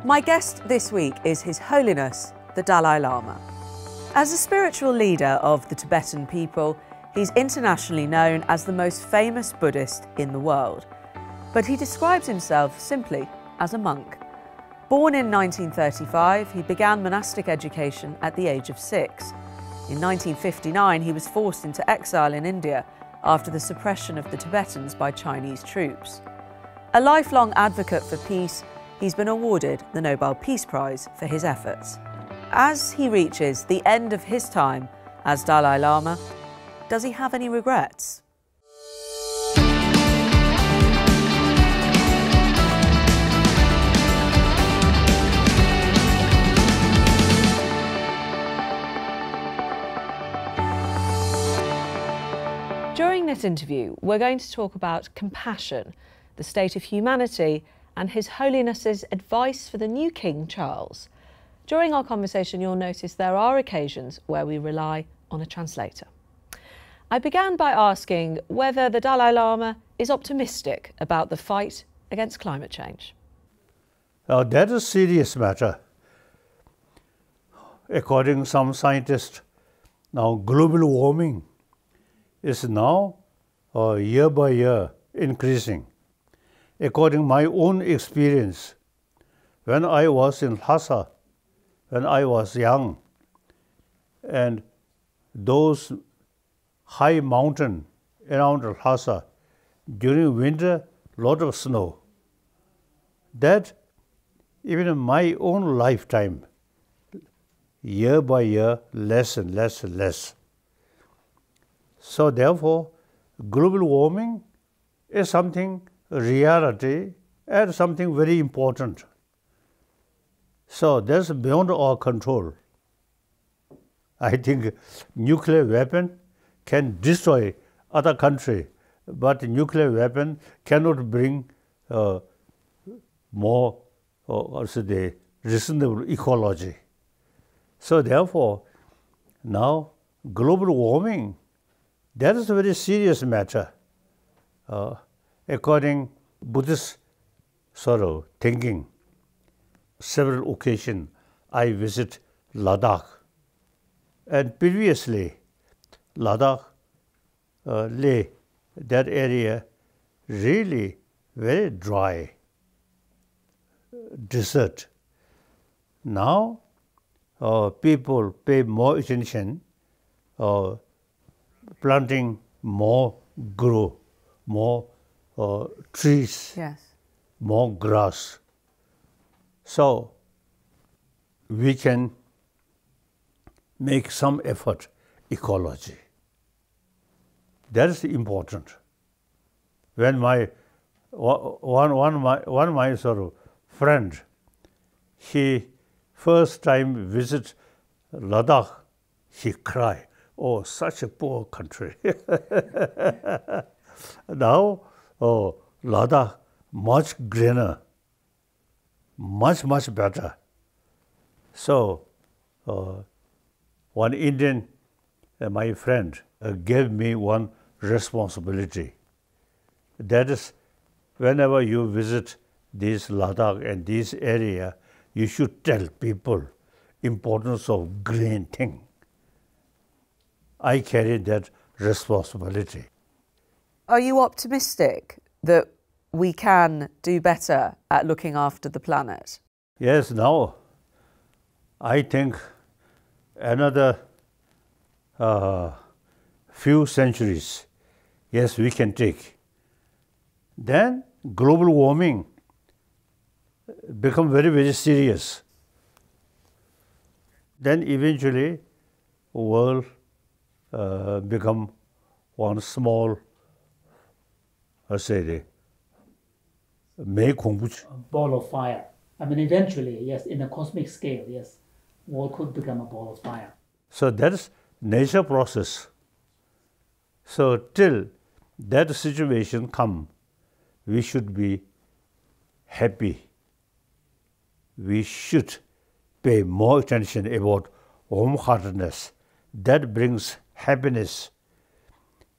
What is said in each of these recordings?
My guest this week is His Holiness, the Dalai Lama. As a spiritual leader of the Tibetan people, he's internationally known as the most famous Buddhist in the world. But he describes himself simply as a monk. Born in 1935, he began monastic education at the age of 6. In 1959, he was forced into exile in India after the suppression of the Tibetans by Chinese troops. A lifelong advocate for peace, he's been awarded the Nobel Peace Prize for his efforts. As he reaches the end of his time as Dalai Lama, does he have any regrets? During this interview, we're going to talk about compassion, the state of humanity, and His Holiness's advice for the new King Charles. During our conversation, you'll notice there are occasions where we rely on a translator. I began by asking whether the Dalai Lama is optimistic about the fight against climate change. That is a serious matter. According to some scientists, now global warming is now year by year increasing. According to my own experience, when I was in Lhasa, when I was young, and those high mountain around Lhasa, during winter, lot of snow. That even in my own lifetime, year by year, less and less and less. So therefore, global warming is something reality and something very important. So that's beyond our control. I think nuclear weapon can destroy other country, but nuclear weapon cannot bring more reasonable ecology. So therefore, now global warming, that is a very serious matter. According Buddhist sort of thinking, several occasions I visit Ladakh, and previously Ladakh lay that area really very dry, desert. Now people pay more attention, planting more trees, Yes. more grass. So we can make some effort ecology. That is important. When my my sort of friend, he first time visit Ladakh, he cried, "Oh, such a poor country." Now, Ladakh much greener, much better. So, one Indian, my friend, gave me one responsibility. That is, whenever you visit this Ladakh and this area, you should tell people importance of green thing. I carry that responsibility. Are you optimistic that we can do better at looking after the planet? Yes, now I think another few centuries, yes, we can take. Then global warming become very serious. Then eventually world become one small, let's say, ball of fire. I mean, eventually, yes, in a cosmic scale, yes, world could become a ball of fire. So that is nature process. So till that situation come, we should be happy. We should pay more attention about warm-heartedness. That brings happiness.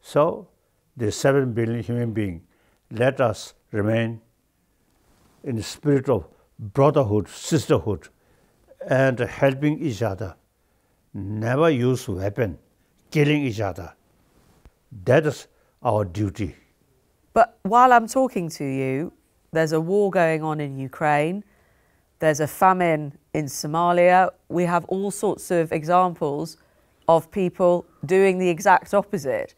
So the 7 billion human beings, let us remain in the spirit of brotherhood, sisterhood, and helping each other. Never use weapon, killing each other. That is our duty. But while I'm talking to you, there's a war going on in Ukraine. There's a famine in Somalia. We have all sorts of examples of people doing the exact opposite.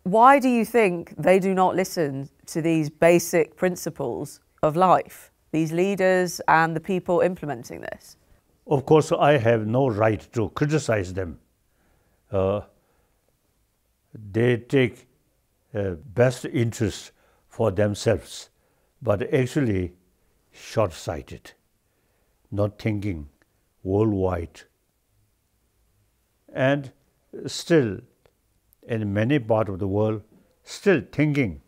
Why do you think they do not listen to these basic principles of life, these leaders and the people implementing this? Of course, I have no right to criticize them. They take best interest for themselves, but actually short-sighted, not thinking worldwide. And still, in many parts of the world, still thinking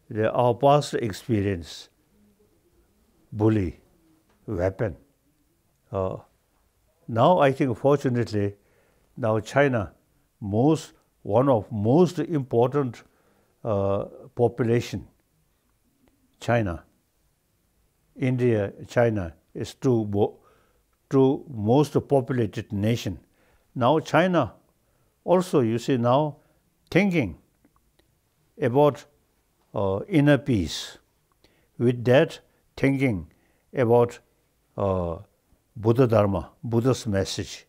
that our past experience, bully, weapon. Now I think fortunately, now China, one of most important population, China, India, China is two most populated nation. Now China also, you see, now thinking about inner peace. With that, thinking about Buddha Dharma, Buddha's message.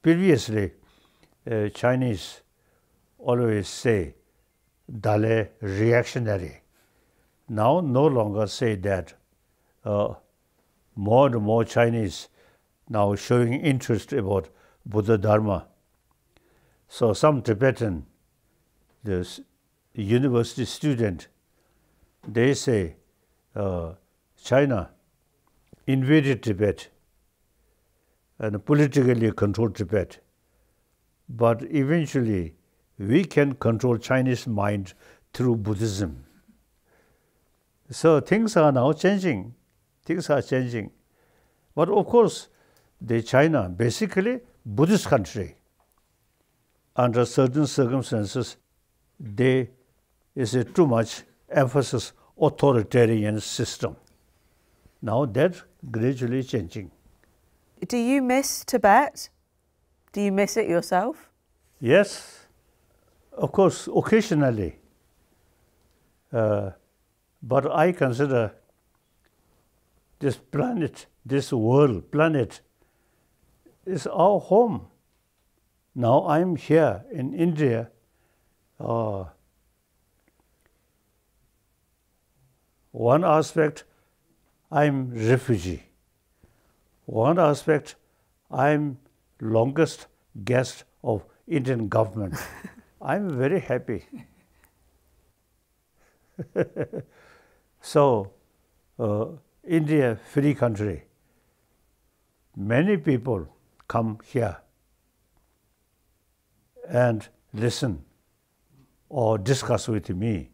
Previously, Chinese always say Dalai reactionary. Now no longer say that. More and more Chinese now showing interest about Buddha Dharma. So some Tibetan, this university student, they say China invaded Tibet and politically controlled Tibet. But eventually, we can control Chinese mind through Buddhism. So things are now changing. Things are changing. But of course, the China, basically Buddhist country, under certain circumstances, there is a too much emphasis authoritarian system. Now that gradually changing. Do you miss Tibet? Do you miss it yourself? Yes, of course, occasionally. But I consider this planet, this world, planet, is our home. Now I'm here in India. One aspect, I'm refugee. One aspect, I'm longest guest of Indian government. I'm very happy. So, India, free country. Many people come here and listen or discuss with me.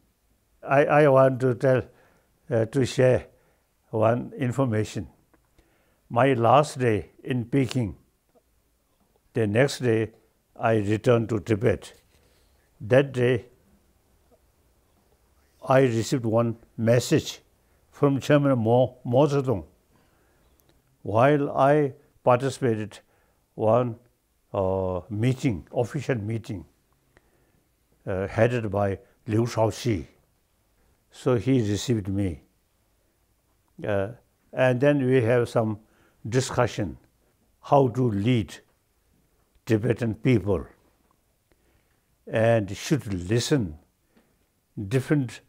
I want to share one information. My last day in Peking, the next day I returned to Tibet. That day I received one message from Chairman Mao Zedong. While I participated one meeting, official meeting, headed by Liu Shaoxi. So he received me. And then we have some discussion how to lead Tibetan people and should listen different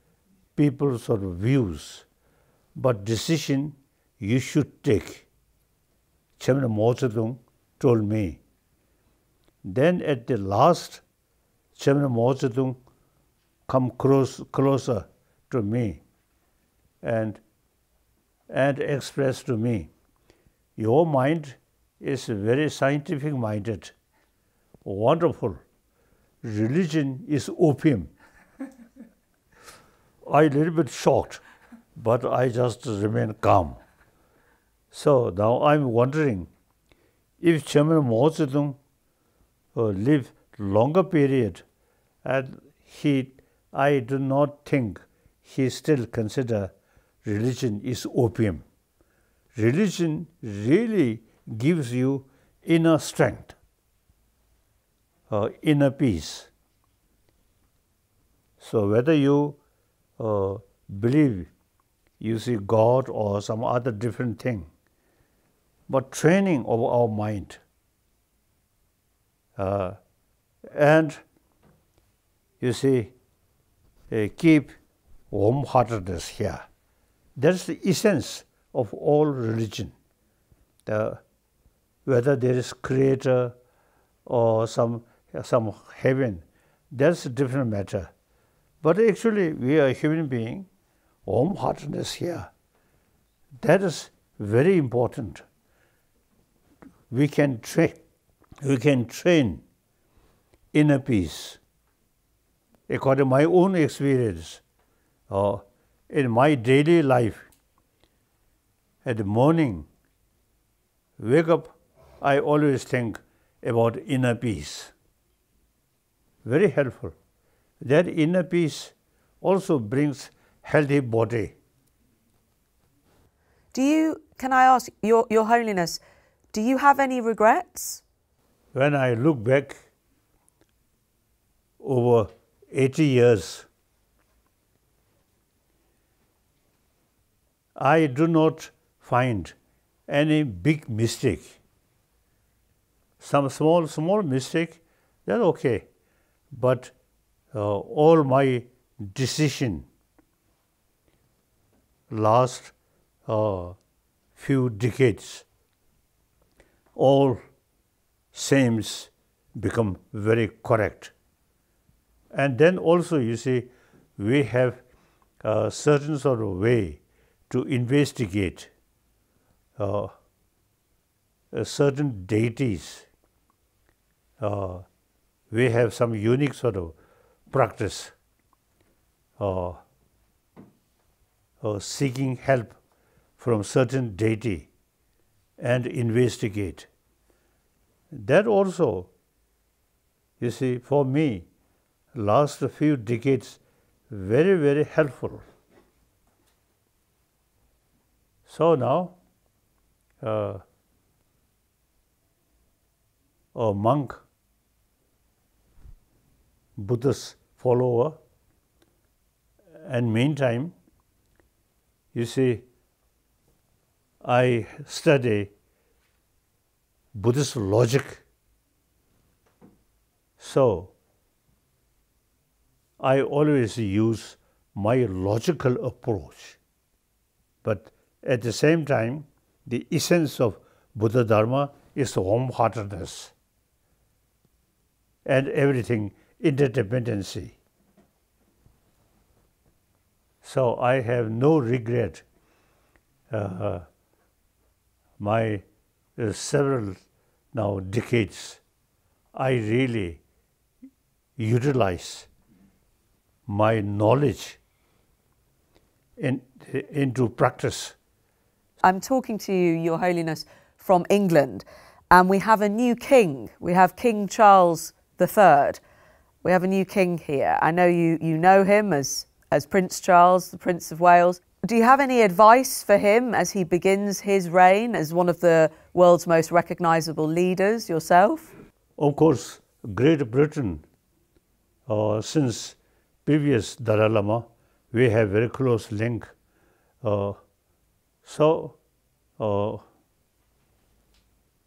people's sort of views, but decision you should take. Chairman Mao Zedong told me. Then at the last, Chairman Mao Zedong come closer to me and expressed to me, your mind is very scientific minded, wonderful. Religion is opium. I a little bit shocked, but I just remain calm. So now I'm wondering if Chairman Mao Zedong live longer period, and I do not think he still consider religion is opium. Religion really gives you inner strength, inner peace. So whether you believe you see God or some other different thing, but training of our mind and you see keep warm-heartedness here. That's the essence of all religion. Whether there is creator or some heaven, that's a different matter. But actually we are human being, warm-heartedness here. That is very important. We can train inner peace. According to my own experience, in my daily life, at the morning, wake up, I always think about inner peace. Very helpful. That inner peace also brings healthy body. Can I ask, Your Holiness, do you have any regrets? When I look back over 80 years, I do not find any big mistake. Some small mistake, that's okay. But all my decision last few decades all seems become very correct. And then also you see we have a certain sort of way to investigate certain deities. We have some unique sort of practice seeking help from certain deity and investigate. That also, you see, for me, last few decades, very, very helpful. So now, a monk, Buddhist follower, and meantime, you see, I study Buddhist logic. So I always use my logical approach. But at the same time, the essence of Buddha Dharma is warm-heartedness and everything interdependency. So I have no regret. My several now decades, I really utilize my knowledge into practice. I'm talking to you, Your Holiness, from England, and we have a new king. We have King Charles III. We have a new king here. I know you know him as Prince Charles, the Prince of Wales. Do you have any advice for him as he begins his reign as one of the world's most recognisable leaders yourself? Of course, Great Britain, since previous Dalai Lama, we have very close link. So the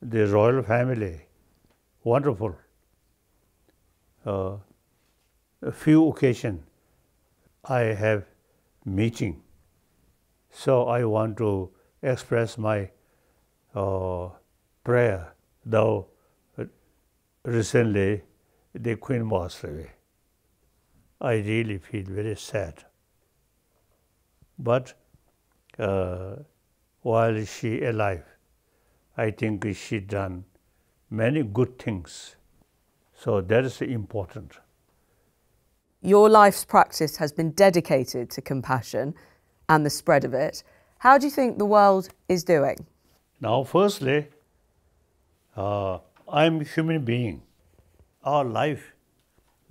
royal family, wonderful. A few occasions I have meeting. So I want to express my prayer. Though recently the Queen passed away, I really feel very sad. But while she alive, I think she done many good things. So that is important. Your life's practice has been dedicated to compassion and the spread of it. How do you think the world is doing? Now, firstly, I'm a human being. Our life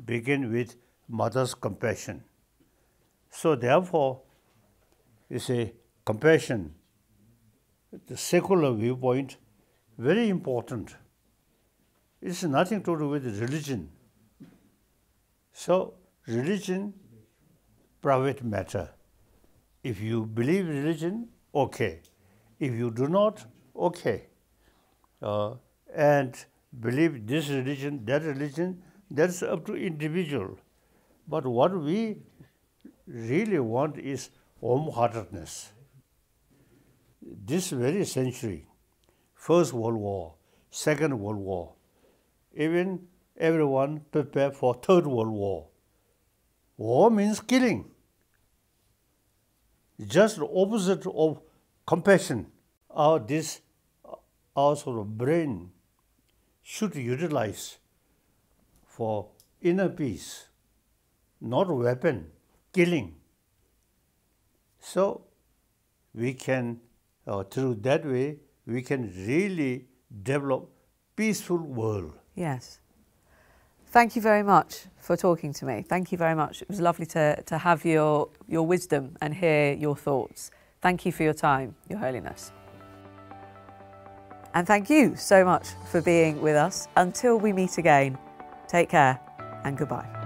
begins with mother's compassion. So therefore, is a compassion, the secular viewpoint, very important. It's nothing to do with religion. So, religion, private matter. If you believe religion, okay. If you do not, okay. And believe this religion, that's up to individual. But what we really want is warm-heartedness. This very century, First World War, Second World War, even everyone prepare for Third World War. War means killing. Just the opposite of compassion. Our sort of brain should utilize for inner peace, not weapon, killing. So we can, through that way, we can really develop peaceful world. Yes. Thank you very much for talking to me. Thank you very much. It was lovely to have your wisdom and hear your thoughts. Thank you for your time, Your Holiness. And thank you so much for being with us. Until we meet again, take care and goodbye.